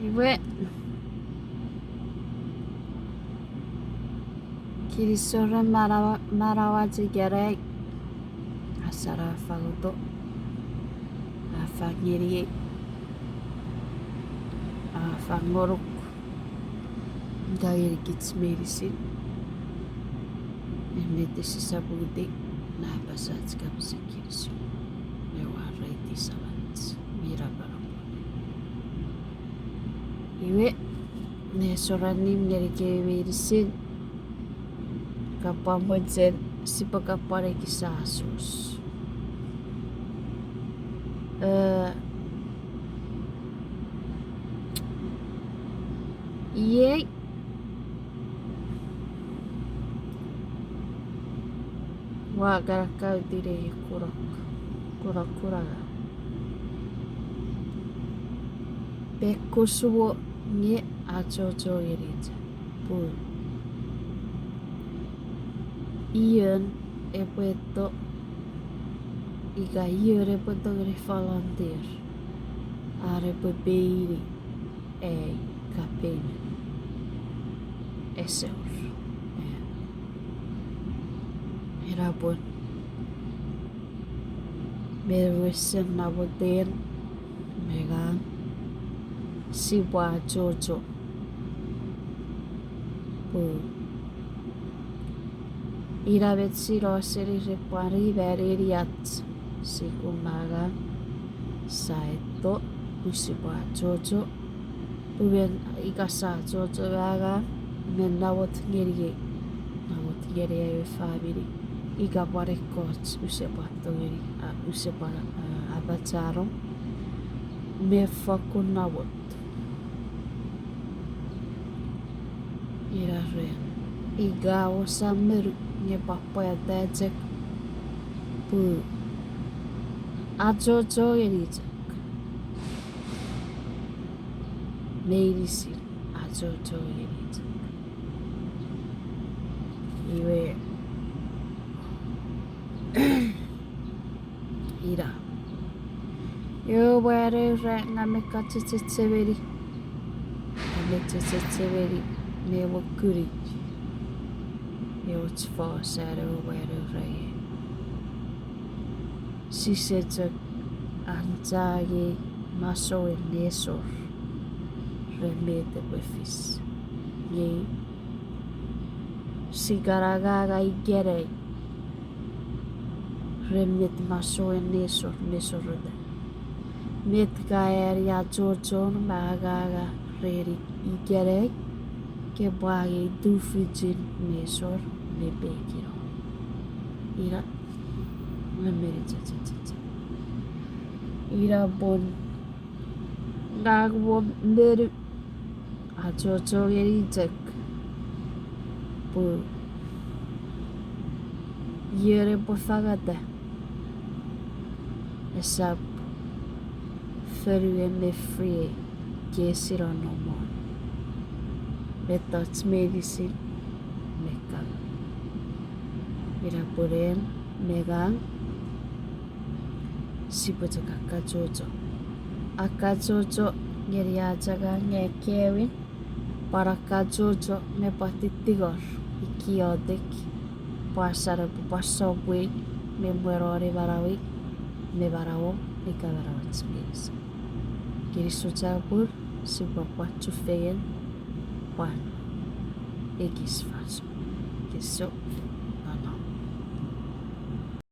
Iwe kirisore marawaji gerek asara fagoto afangiri afangoruk dagir kits medicine emete sisabudi na basat kapsi kiriso mewa reiti salat mira barapone iwe ne soranim gerike medicine kapamodzen sipakapare kisasus Iye wa garakau dire kuraga bekusuo nye ajojo irija pu ian epueto iga iore pueto gre volunteer are bebeiri kapene eseur Irapun Merwesen nabutin megang sibwa jojo pu irabet siro seri repari veririat sikumaga saeto usibwa jojo puben ikasa jojo vaga men nawot ngeriye family Iga records usepatogeri usepa abacharo me fakunawot irare iga osameru nye papaya dajek pu ajojo erijak meirisi ajojo erijak iwe ira yo were ngamekachetseveri me wakuri yo tsfasare were reye sisejak anjagi maso nesor remete befis ye sigaragaga igere remnet maso nesor met gaer ya jojon magaga reri igere ke bagi dufijin nesor me bekiro ira memeri cha ira bon gagwo meru ajojo erijek pu yere bofagada esap ferue me free kesiro no more metats medicine mekan ira puren megang sipojak akajojo ngeri ajaga ngekewin para kajojo me patitigor ikiodek pasara pasogwe me muerore barawi me barawo ika barawat space kiri sucapur si bapak cufeyen pan egis faso kiso